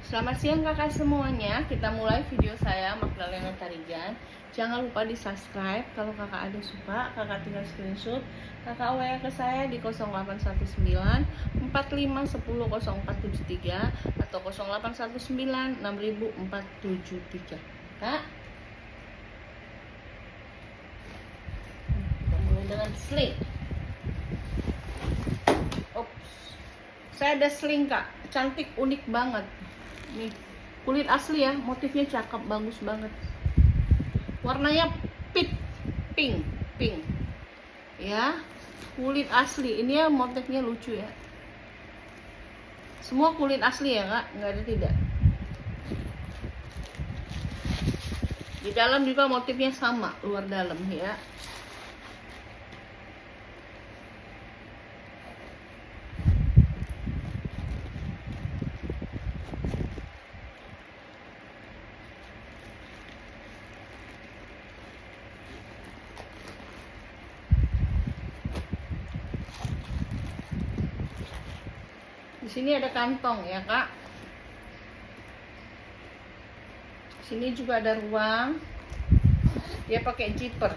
Selamat siang kakak semuanya. Kita mulai video saya, Magdalena Tarigan. Jangan lupa di subscribe. Kalau kakak ada suka, kakak tinggal screenshot. Kakak WA ke saya di 0819 45 10 0473 atau 0819 6000 473. Kak, kita mulai dengan sling. Oops. Saya ada sling kak, cantik, unik banget. Nih, kulit asli ya, motifnya cakep, bagus banget. Warnanya pink ya, kulit asli. Ini ya motifnya lucu ya. Semua kulit asli ya kak, nggak ada tidak. Di dalam juga motifnya sama, luar dalam ya. Di sini ada kantong ya kak. Sini juga ada ruang. Dia pakai zipper.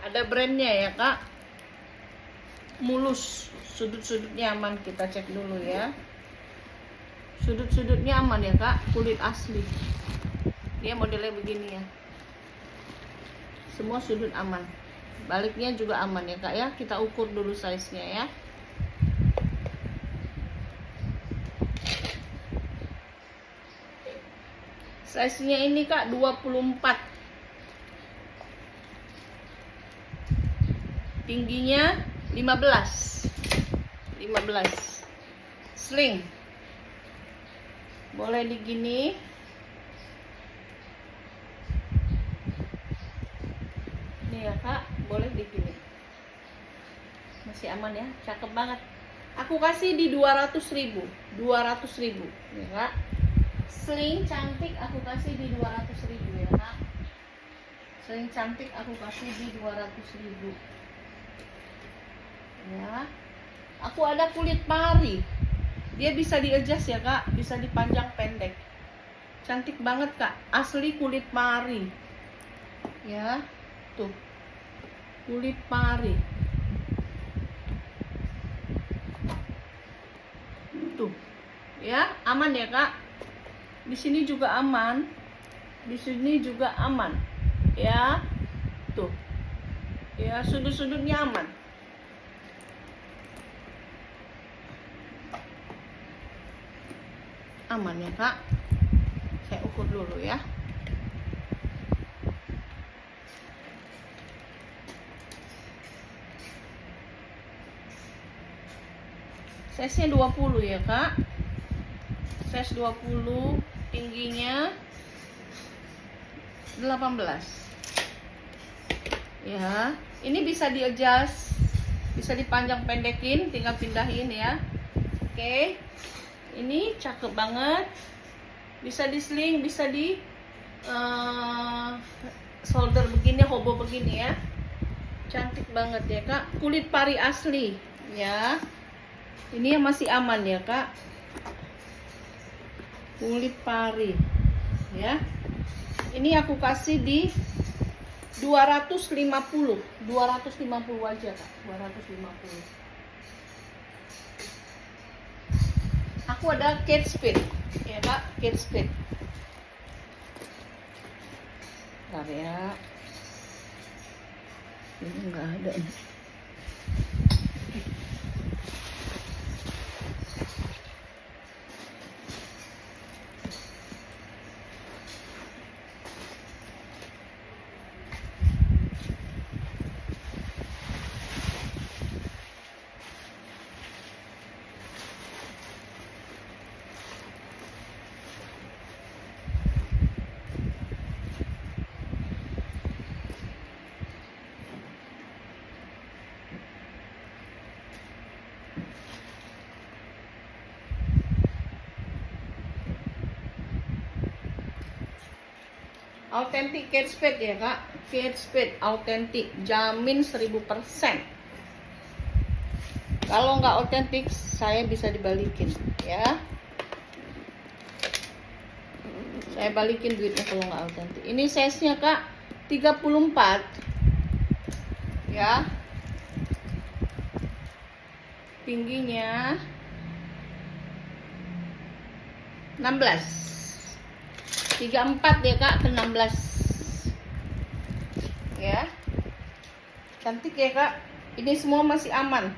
Ada brandnya ya kak. Mulus. Sudut-sudutnya aman. Kita cek dulu ya. Sudut-sudutnya aman ya kak. Kulit asli. Dia modelnya begini ya. Semua sudut aman. Baliknya juga aman ya kak ya. Kita ukur dulu size-nya ya. Size-nya ini kak 24. Tingginya 15. Sling. Boleh digini. Nih ya kak, boleh digini. Masih aman ya, cakep banget. Aku kasih di 200.000. 200.000 ya kak. Sling cantik aku kasih di 200.000 ya kak. Sling cantik aku kasih di 200.000 ya. Aku ada kulit pari. Dia bisa di-adjust ya kak, bisa dipanjang pendek. Cantik banget kak, asli kulit pari ya. Tuh, kulit pari. Tuh ya, aman ya kak. Di sini juga aman. Di sini juga aman. Ya. Tuh. Ya, sudut-sudutnya aman. Aman ya, Kak. Saya ukur dulu ya. Size-nya 20 ya, Kak. Size 20, tingginya 18. Ya, ini bisa di-adjust, bisa dipanjang pendekin, tinggal pindahin ya. Oke. Ini cakep banget. Bisa di sling, bisa di shoulder begini, hobo begini ya. Cantik banget ya, Kak. Kulit pari asli ya. Ini yang masih aman ya, Kak. Kulit pari ya. Ini aku kasih di 250 aja kak. 250. Aku ada Kate Spade ya kak. Kate Spade. Bentar ya, ini enggak ada nih. Authentic Kate Spade ya kak. Kate Spade authentic, jamin 1000%. Kalau nggak otentik, saya bisa dibalikin ya. Saya balikin duitnya kalau nggak autentik. Ini size-nya Kak 34. Ya. Tingginya 16. 34 ya Kak ke 16. Ya. Cantik ya Kak. Ini semua masih aman.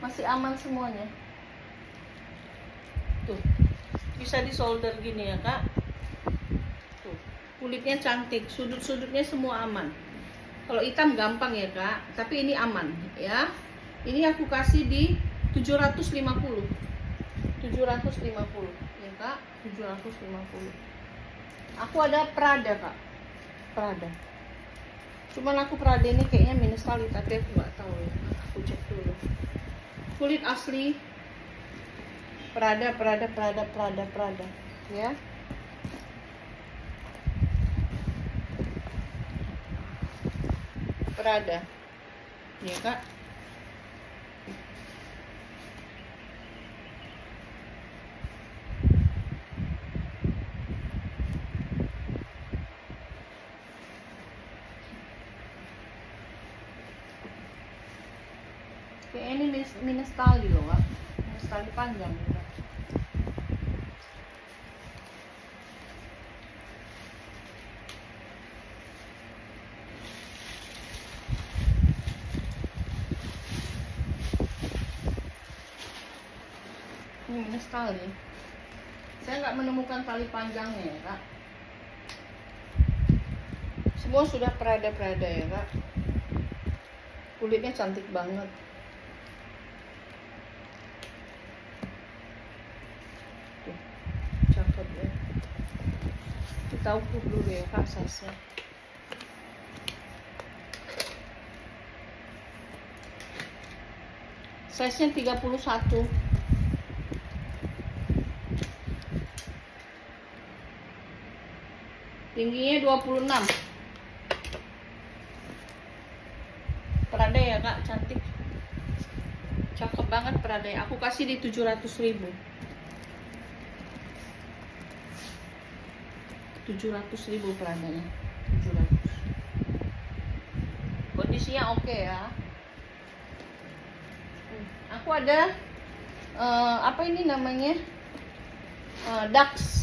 Masih aman semuanya. Tuh. Bisa di solder gini ya Kak. Tuh. Kulitnya cantik, sudut-sudutnya semua aman. Kalau hitam gampang ya Kak, tapi ini aman ya. Ini aku kasih di 750. 750 ya Kak, 750. Aku ada Prada Kak. Prada. Cuman aku Prada ini kayaknya minus kali, tapi aku nggak tahu ya. Aku cek dulu. Kulit asli Prada ya. Prada. Ya Kak. Kayak ini minus tali loh Kak. Minus tali panjang ya, Kak. Ini minus tali. Saya nggak menemukan tali panjangnya ya Kak. Semua sudah Prada ya Kak. Kulitnya cantik banget. Tuh, cakep ya. Kita ukur dulu ya Kak size-nya. Size-nya 31. Tingginya 26. Prada ya Kak, cantik. Cakep banget Prada. Aku kasih di 700.000. 700.000 Pradanya. 700. Kondisinya oke ya. Aku ada apa ini namanya? Dax.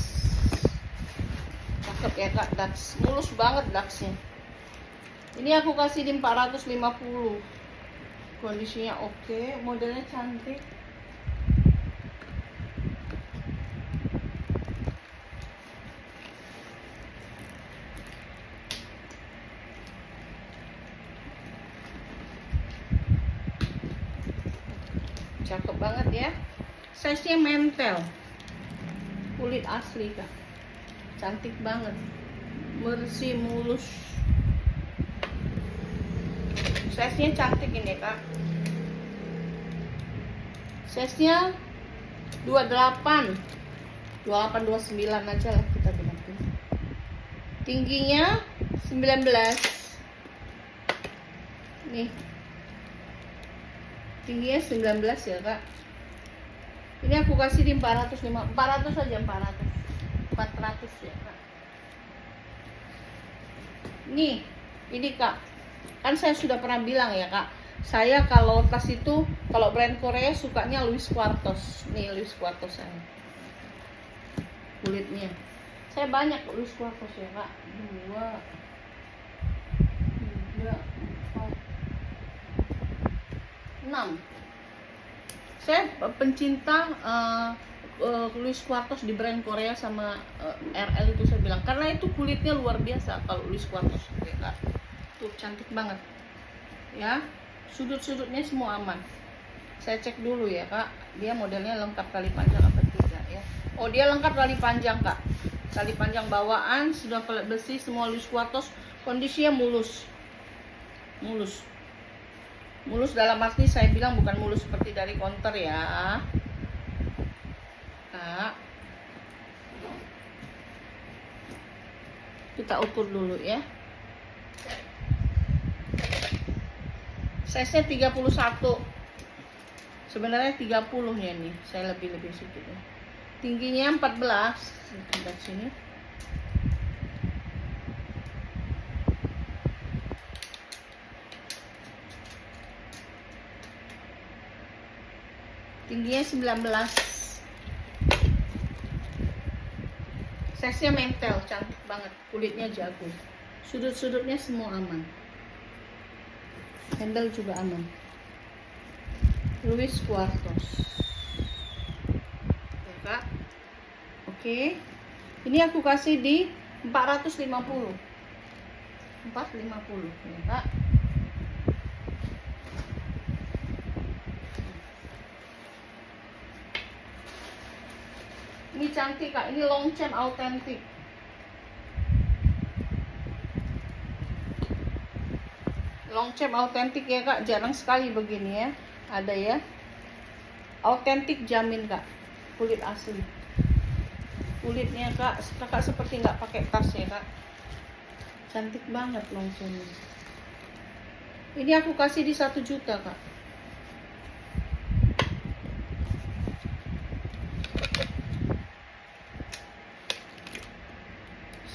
Cakep ya Kak, Dax. Mulus banget Daxnya. Ini aku kasih di 450. Kondisinya oke, modelnya cantik. Cakep banget ya. Size-nya mentel. Kulit asli Kak. Cantik banget. Bersih, mulus. Size-nya cantik ini Kak. Size-nya 28. 29 aja lah kita bilang. Tingginya 19. Nih. Tingginya 19 ya Kak. Ini aku kasih di 405. 400 aja, 400 ya Kak. Nih, ini Kak. Kan saya sudah pernah bilang ya Kak, saya kalau tas itu, kalau brand Korea sukanya Louis Vuitton. Nih Louis Vuitton saya. Kulitnya. Saya banyak Louis Vuitton ya Kak. 2, 3, 4, 6. Saya pencinta Louis Vuitton di brand Korea sama RL itu saya bilang. Karena itu kulitnya luar biasa kalau Louis Vuitton ya Kak. Tuh cantik banget. Ya. Sudut-sudutnya semua aman. Saya cek dulu ya Kak. Dia modelnya lengkap tali panjang apa tidak ya. Oh, dia lengkap tali panjang Kak. Tali panjang bawaan, sudah pelet besi, semua Louis Vuitton. Kondisinya mulus. Mulus dalam arti saya bilang bukan mulus seperti dari counter ya Kak. Kita ukur dulu ya. Size nya 31. Sebenarnya 30 nya nih. Saya lebih sedikit ya. Tingginya 14. Sebelah sini. tingginya 19. Size-nya mentel, cantik banget, kulitnya jago, sudut-sudutnya semua aman, handle juga aman. Louis Quartos ya kak. Oke, ini aku kasih di 450 ya kak. Ini cantik kak, ini Longchamp autentik. Longchamp autentik ya kak, jarang sekali begini ya. Ada ya. Autentik jamin kak, kulit asli. Kulitnya kak, kakak seperti nggak pakai tas ya kak. Cantik banget Longchampnya. Ini aku kasih di 1 juta kak.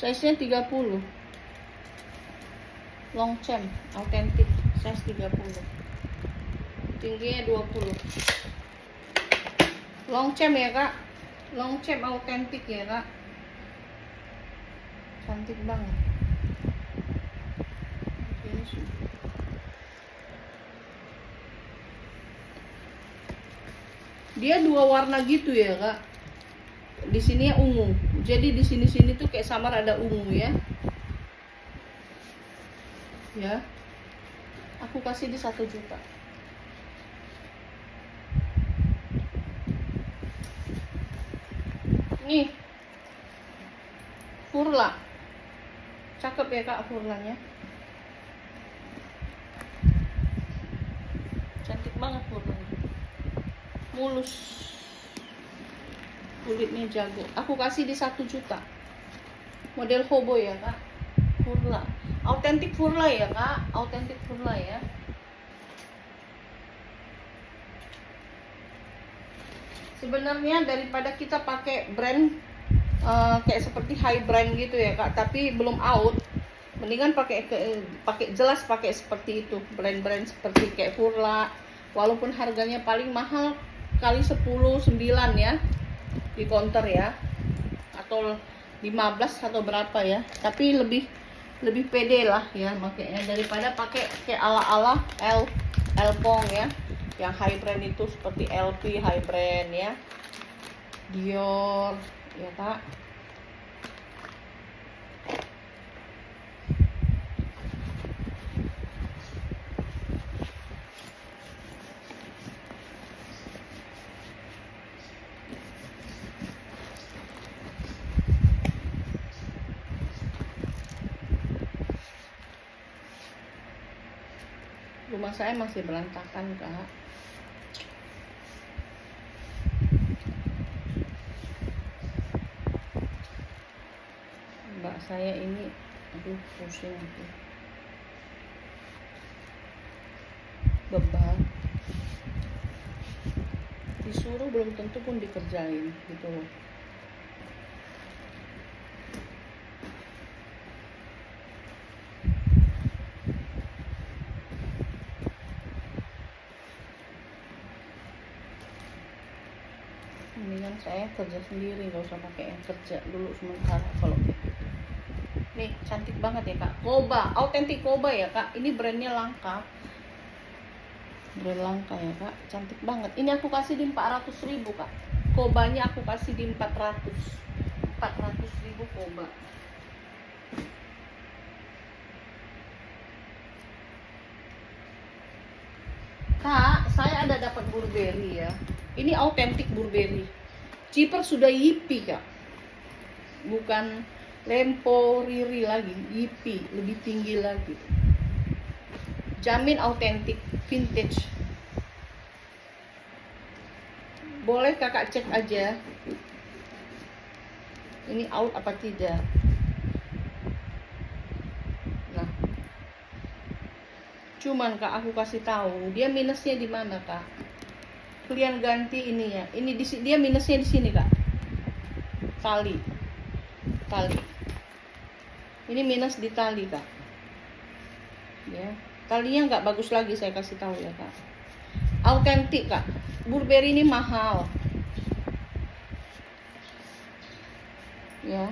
Size-nya 30. Longchamp autentik, size 30. Tingginya 20. Longchamp ya kak. Longchamp autentik ya kak. Cantik banget. Dia 2 warna gitu ya kak. Di sini ungu, jadi di sini tuh kayak samar ada ungu ya. Ya, aku kasih di 1 juta. Nih, Furla, cakep ya kak Furlanya, cantik banget Furlanya, mulus. Kulitnya jago. Aku kasih di 1 juta. Model hobo ya kak. Furla, autentik Furla ya kak. Autentik Furla ya. Sebenarnya daripada kita pakai brand kayak seperti high brand gitu ya kak, tapi belum out, mendingan pakai jelas pakai seperti itu, brand-brand seperti kayak Furla. Walaupun harganya paling mahal kali 10 9 ya di counter ya, atau 15 atau berapa ya, tapi lebih pede lah ya makanya daripada pakai kayak ala-ala Elpong ya, yang high brand itu seperti LP high brand ya, Dior ya kak. Rumah saya masih berantakan kak. Mbak saya ini aduh pusing aku, beban, disuruh belum tentu pun dikerjain gitu loh. Mendingan saya kerja sendiri, gak usah pakai yang kerja dulu sementara kalau gitu. Nih cantik banget ya kak, Koba, autentik Koba ya kak. Ini brandnya langka, brand langka ya kak, cantik banget. Ini aku kasih di 400.000 kak. Kobanya aku kasih di 400.000 Koba. Kak, saya ada dapat Burberry ya. Ini autentik Burberry. Zipper sudah Yippie kak, bukan Lempo Riri lagi, Yippie, lebih tinggi lagi. Jamin autentik, vintage. Boleh kakak cek aja ini out apa tidak. Nah, cuman kak aku kasih tahu dia minusnya di mana kak. Kalian ganti ini ya, ini dia minusnya di sini kak, tali. Ini minus di tali kak ya, talinya nggak bagus lagi, saya kasih tahu ya kak. Autentik kak, Burberry ini mahal ya,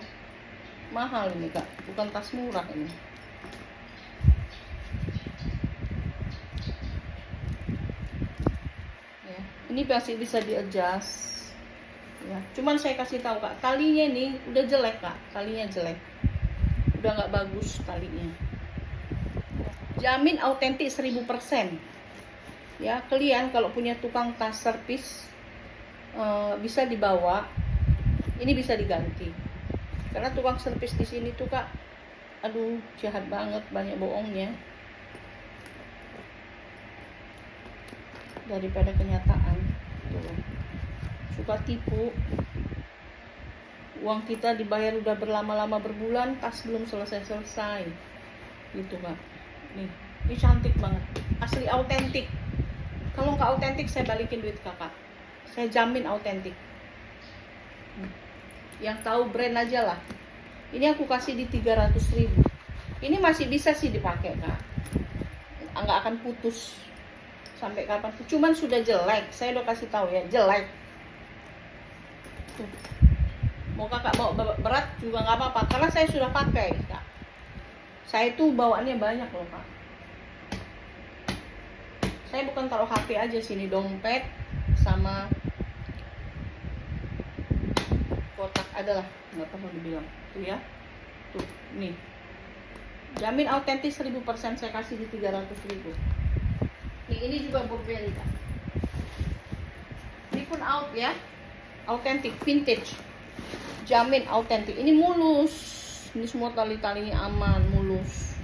mahal ini kak, bukan tas murah ini. Ya, ini masih bisa di adjust ya, cuman saya kasih tahu kak, talinya ini udah jelek kak, talinya jelek, udah nggak bagus talinya. Jamin autentik 1000% ya. Kalian kalau punya tukang tas servis bisa dibawa, ini bisa diganti. Karena tukang servis di sini tuh kak, aduh jahat banget, banyak bohongnya daripada kenyataan. Tuh, suka tipu. Uang kita dibayar udah berlama-lama, berbulan, tas belum selesai-selesai gitu kak. Nih, ini cantik banget, asli autentik. Kalau nggak autentik saya balikin duit kakak, saya jamin autentik. Yang tahu brand aja lah. Ini aku kasih di 300.000. Ini masih bisa sih dipakai kak, nggak akan putus sampai kapan. Cuman sudah jelek, saya udah kasih tahu ya, jelek. Tuh. Mau kakak bawa berat juga nggak apa-apa, karena saya sudah pakai kak. Saya itu bawaannya banyak loh kak. Saya bukan taruh HP aja sini, dompet sama kotak adalah, nggak perlu dibilang. Tuh ya, tuh nih, jamin autentik 1000%, saya kasih di 300.000. Nih, ini juga Burberry kak, ini pun out ya, autentik, vintage, jamin autentik. Ini mulus, ini semua tali-talinya aman, mulus.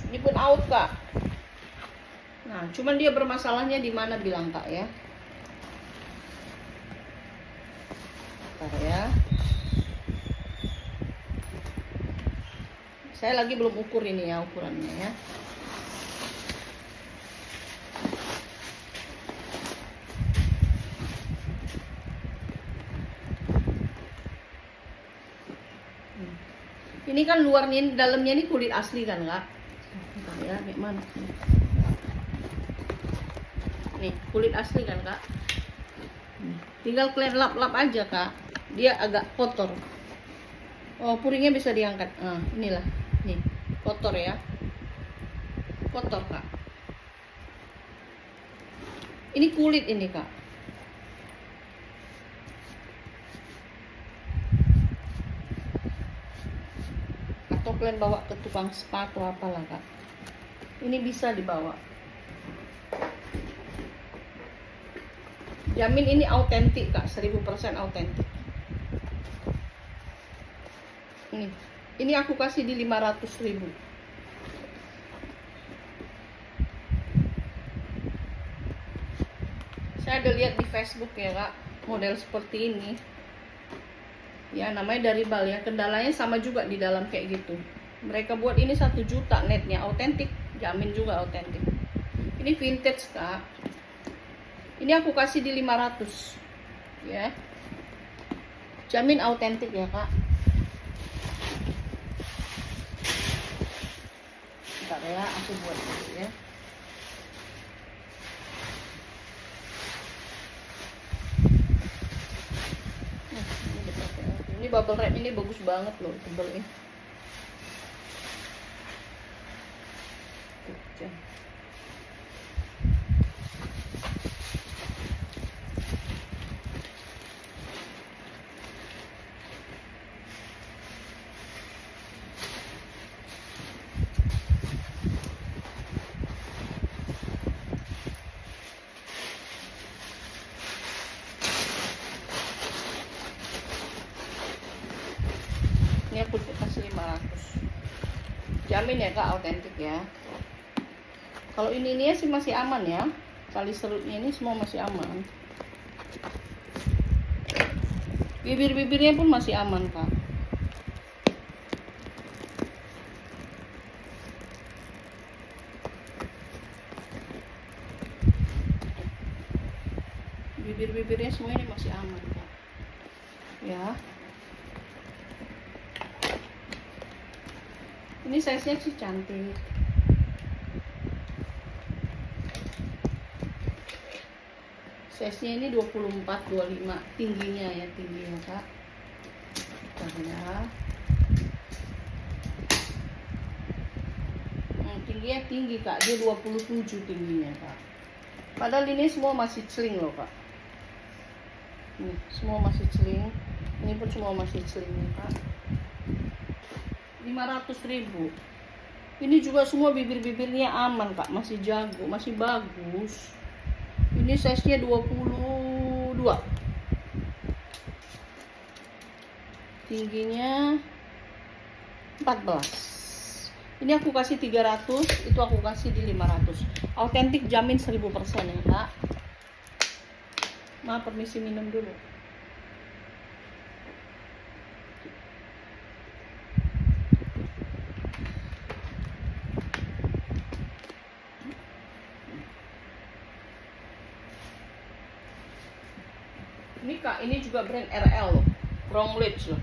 Ini pun out kak. Nah, cuman dia bermasalahnya di mana bilang kak ya. Bentar ya. Saya lagi belum ukur ini ya, ukurannya ya. Ini kan luarnya, dalamnya ini kulit asli kan kak. Bentar ya, kayak mana? Nih, kulit asli kan kak. Tinggal kalian lap-lap aja kak, dia agak kotor. Oh, puringnya bisa diangkat. Inilah, nih kotor ya, kotor kak. Ini kulit ini kak. Atau kalian bawa ke tukang sepatu apalah kak, ini bisa dibawa. Jamin ini autentik kak, 1000% autentik. Ini aku kasih di 500.000. Saya ada lihat di Facebook ya kak, model seperti ini. Ya namanya dari Bal ya, kendalanya sama juga di dalam kayak gitu. Mereka buat ini 1 juta netnya, autentik, jamin juga autentik. Ini vintage kak. Ini aku kasih di 500 ya, jamin autentik ya kak. Bentar ya, aku buat dulu ya. Ini bubble wrap ini bagus banget loh, tebelnya. Ini aku kasih 500, jamin ya kak autentik ya. Kalau ini sih masih aman ya, tali serutnya ini semua masih aman, bibir-bibirnya pun masih aman kak. Bibir-bibirnya semua ini masih aman kak ya. Ini size-nya sih cantik. Size-nya ini 24-25 tingginya ya, tingginya Kak. Bentar ya. Tingginya tinggi Kak, dia 27 tingginya Kak. Padahal ini semua masih celing loh Kak. Nih, semua masih celing. Ini pun semua masih celing nih Kak. 500.000. Ini juga semua bibir-bibirnya aman Kak, masih jago, masih bagus. Ini size-nya 22. Tingginya 14. Ini aku kasih 300, itu aku kasih di 500. Autentik jamin 1000% ya Kak. Maaf, permisi minum dulu. Ini Kak, ini juga brand RL loh, Ronglitch loh.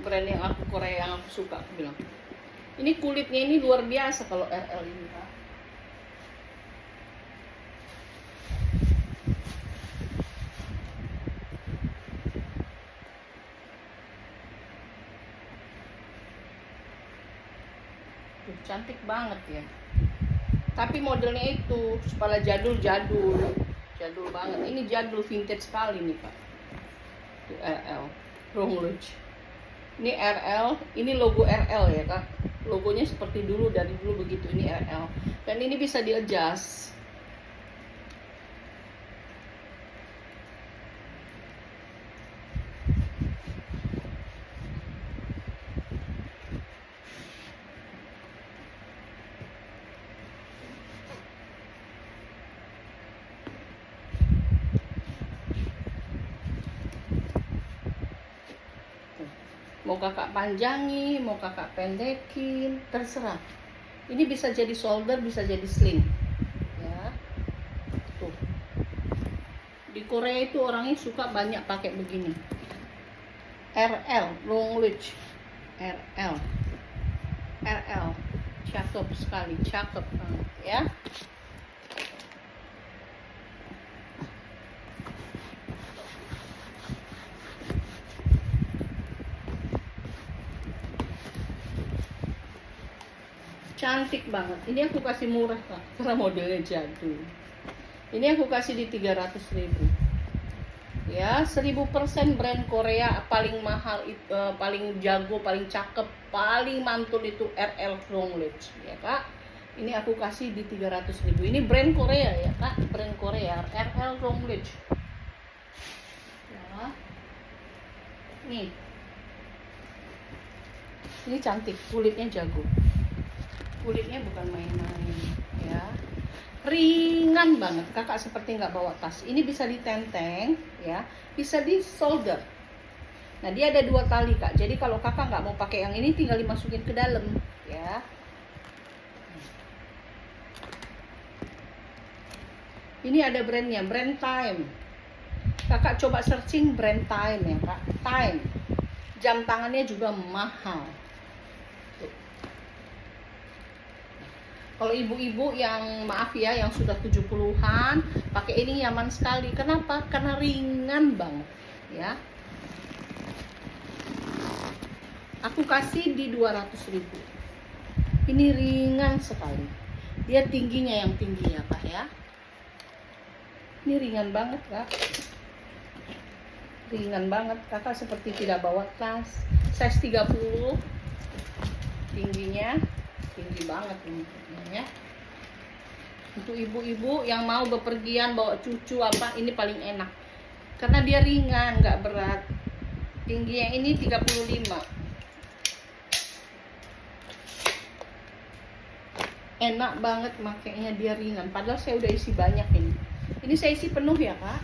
Brand yang aku Korea, yang aku suka, aku bilang. Ini kulitnya ini luar biasa kalau RL ini Kak. Tuh, cantik banget ya. Tapi modelnya itu kepala jadul banget. Ini jadul vintage sekali nih Pak. Tuh RL, Ronglitch. Ini RL, ini logo RL ya Kak. Logonya seperti dulu, dari dulu begitu. Ini RL. Dan ini bisa di-adjust. Mau kakak panjangi, mau kakak pendekin, terserah. Ini bisa jadi shoulder, bisa jadi sling. Ya. Tuh. Di Korea itu orangnya suka banyak pakai begini. RL, Ronglitch. RL. RL. Cakep sekali, cakep banget ya. Cantik banget. Ini aku kasih murah Kak, karena modelnya jadul. Ini aku kasih di 300.000. Ya, 1000% brand Korea paling mahal, paling jago, paling cakep, paling mantul itu RL Ronglitch ya Kak. Ini aku kasih di 300.000. Ini brand Korea ya Kak, brand Korea RL Ronglitch. Ya. Nih. Ini cantik, kulitnya jago. Kulitnya bukan main-main ya, ringan banget kakak, seperti nggak bawa tas. Ini bisa ditenteng ya, bisa di solder. Nah dia ada 2 tali Kak, jadi kalau kakak nggak mau pakai yang ini tinggal dimasukin ke dalam ya. Ini ada brandnya, brand Time. Kakak coba searching brand Time ya Kak. Time, jam tangannya juga mahal. Kalau ibu-ibu yang maaf ya, yang sudah 70-an, pakai ini nyaman sekali. Kenapa? Karena ringan banget ya. Aku kasih di 200.000. Ini ringan sekali. Dia tingginya yang tinggi ya Kak ya. Ini ringan banget Kak. Ringan banget. Kakak seperti tidak bawa tas. Size 30. Tingginya tinggi banget ini ya. Untuk ibu-ibu yang mau bepergian bawa cucu apa, ini paling enak karena dia ringan, nggak berat. Tingginya ini 35. Enak banget makainya, dia ringan. Padahal saya udah isi banyak ini. Ini saya isi penuh ya Kak.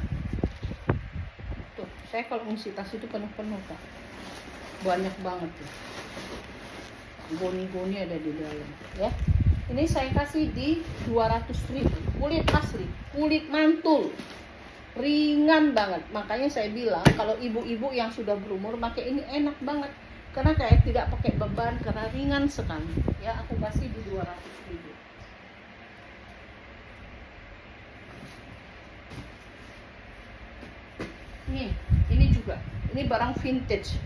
Tuh, saya kalau ngisi tas itu penuh-penuh Kak. Banyak banget tuh. Goni-goni ada di dalam ya. Ini saya kasih di 200.000. Kulit asli, kulit mantul, ringan banget. Makanya saya bilang kalau ibu-ibu yang sudah berumur pakai ini enak banget, karena kayak tidak pakai beban, karena ringan sekali ya. Aku kasih di 200.000. juga. Ini barang vintage.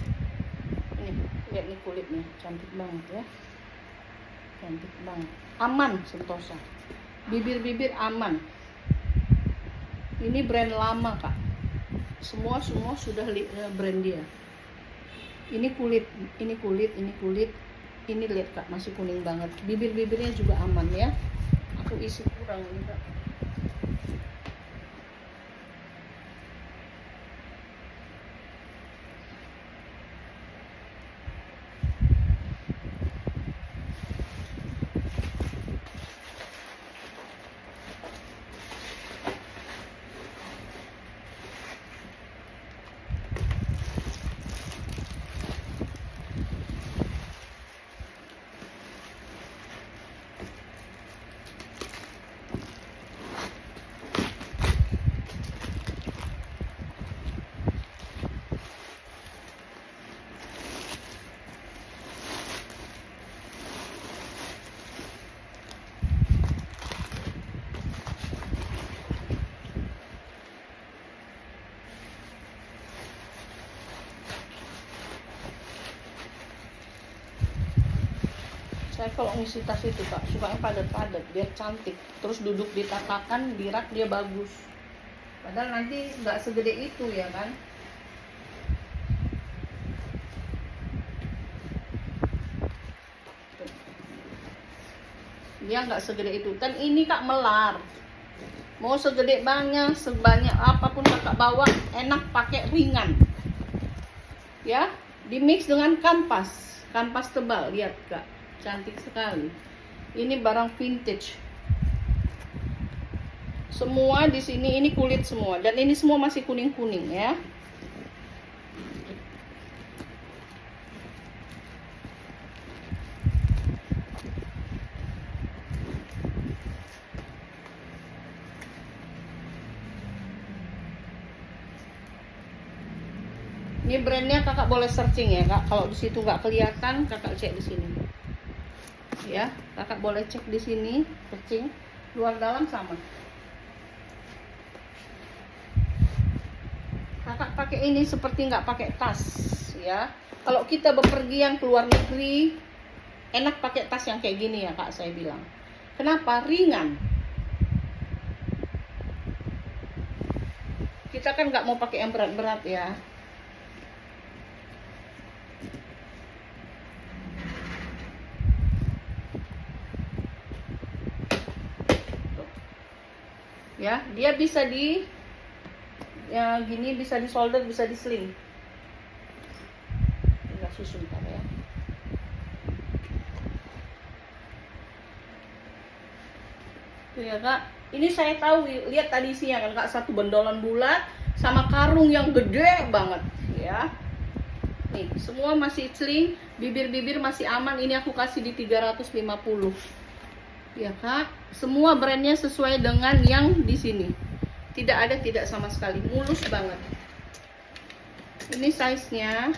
Ini lihat nih kulitnya, cantik banget ya. Cantik banget. Aman Sentosa. Bibir-bibir aman. Ini brand lama kak. Semua sudah brand dia. Ini kulit, ini kulit, ini kulit. Ini lihat kak, masih kuning banget. Bibir-bibirnya juga aman ya. Aku isi kurang ini kak. Saya kalau ngisi tas itu kak, suka yang padat-padat biar cantik. Terus duduk di tatakan, di rak dia bagus. Padahal nanti nggak segede itu ya kan. Dia nggak segede itu. Kan ini kak melar. Mau segede banyak, sebanyak apapun kakak bawa, enak pakai ringan. Ya, di mix dengan kanvas tebal, lihat kak. Cantik sekali. Ini barang vintage. Semua di sini ini kulit semua dan ini semua masih kuning-kuning ya. Ini brandnya kakak boleh searching ya kak. Kalau di situ nggak kelihatan, kakak cek di sini. Ya, kakak boleh cek di sini, searching. Luar dalam sama. Kakak pakai ini seperti nggak pakai tas, ya. Kalau kita bepergian ke luar negeri, enak pakai tas yang kayak gini ya kak, saya bilang. Kenapa? Ringan. Kita kan nggak mau pakai yang berat-berat ya. Ya, dia bisa di ya gini, bisa di solder, bisa di sling. Tinggal susun ntar ya. Tuh ya kak, ini saya tahu, lihat tadi isinya kan kak, satu bendolan bulat sama karung yang gede banget ya. Nih, semua masih sling, bibir-bibir masih aman. Ini aku kasih di 350. Ya kak, semua brandnya sesuai dengan yang di sini. Tidak ada tidak sama sekali, mulus banget. Ini size-nya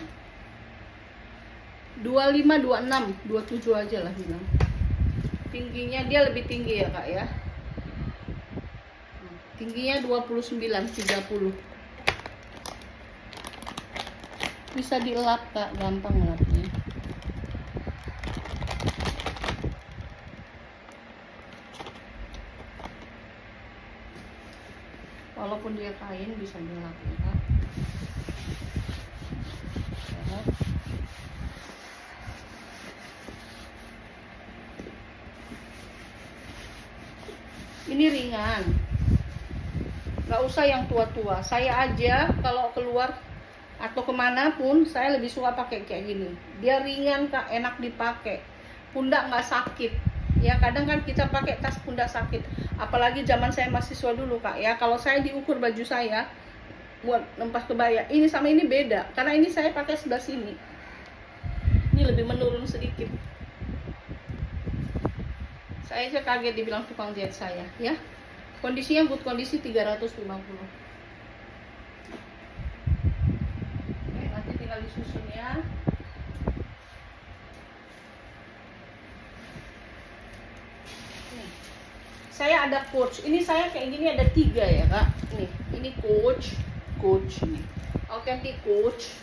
25, 26, 27 aja lah bilang. Tingginya dia lebih tinggi ya kak ya. Tingginya 29, 30. Bisa dielap kak, gampang ngelapnya. Walaupun dia kain bisa dilap ya kak. Ini ringan, nggak usah yang tua-tua. Saya aja kalau keluar atau kemana pun saya lebih suka pakai kayak gini. Dia ringan kak, enak dipakai, pundak nggak sakit. Ya kadang kan kita pakai tas pundak sakit, apalagi zaman saya mahasiswa dulu kak ya. Kalau saya diukur baju saya buat nempah kebaya, ini sama ini beda, karena ini saya pakai sebelah sini, ini lebih menurun sedikit. Saya aja kaget dibilang tukang jahit saya ya. Kondisinya good kondisi 350. Oke, nanti tinggal disusun ya. Saya ada coach, ini saya kayak gini ada 3 ya kak. Nih, ini coach, Coach ini. Authentic Coach.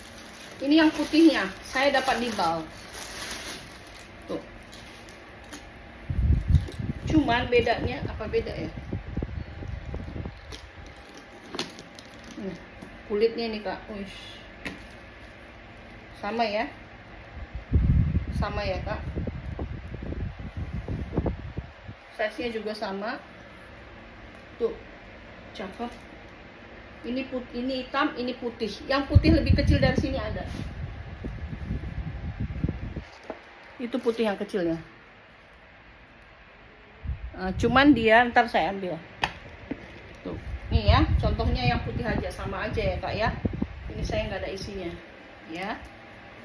Ini yang putihnya, saya dapat di Bal. Tuh. Cuman bedanya apa beda ya? Kulitnya nih Kak. Uish. Sama ya? Sama ya Kak? Size-nya juga sama. Tuh. Cakep. Ini hitam, ini putih. Yang putih lebih kecil dari sini ada. Itu putih yang kecilnya. Cuman dia ntar saya ambil. Tuh, nih ya, contohnya yang putih aja, sama aja ya Kak ya. Ini saya nggak ada isinya, ya.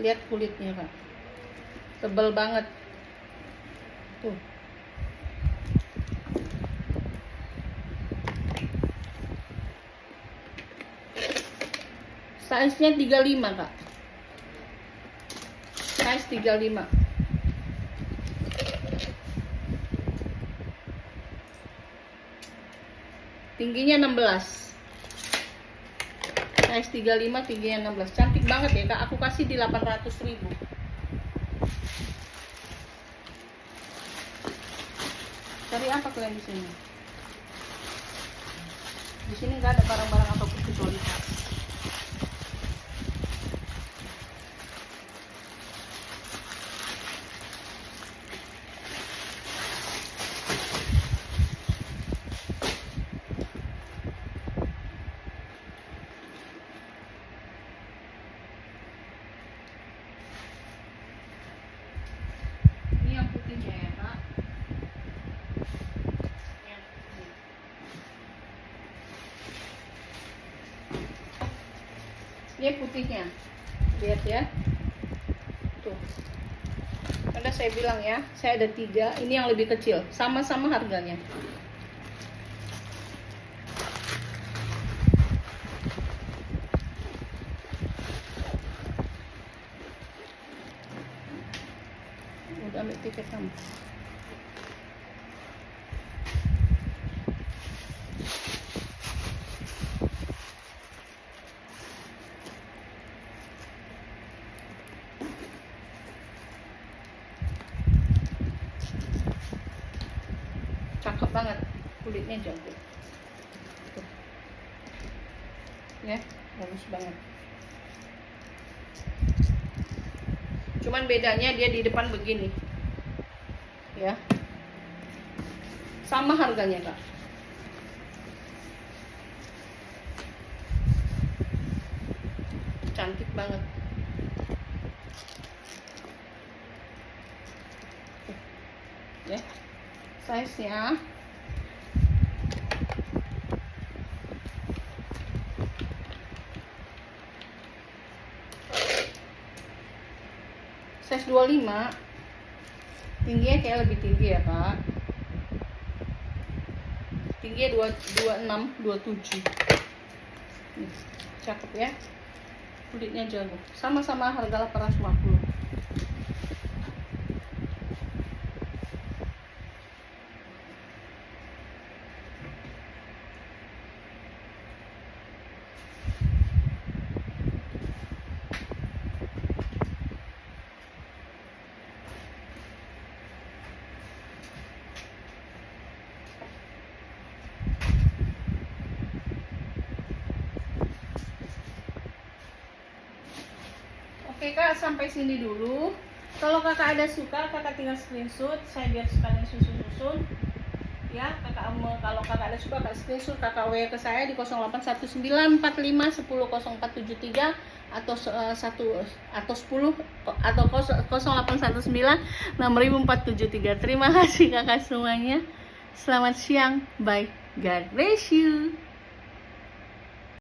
Lihat kulitnya Kak, tebal banget. Tuh. Size-nya 35 Kak. Size 35. Tingginya 16. Size 35, tingginya 16. Cantik banget ya Kak. Aku kasih di 800.000. Cari apa kalian di sini? Di sini nggak ada barang-barang apapun kecuali tas. Ini putihnya, lihat ya, tuh. Karena saya bilang ya, saya ada 3. Ini yang lebih kecil, sama-sama harganya. Udah ambil tiket kamu. Cakep banget, kulitnya jago. Tuh. Ya, bagus banget. Cuman bedanya dia di depan begini. Ya. Sama harganya, Kak. Cantik banget. Ya. Size-nya size 25. Tingginya kayak lebih tinggi ya Kak. Tingginya 26, 27. Nih, cakep ya. Kulitnya jago. Sama-sama harga 850. Oke Kak, sampai sini dulu. Kalau Kakak ada suka, Kakak tinggal screenshot. Saya biar sekalian susun-susun. Ya, kalau Kakak ada suka, Kakak screenshot, Kakak WA ke saya di 081945100473 atau 10 atau 0819 6473. Terima kasih Kakak semuanya. Selamat siang. Bye. God bless you.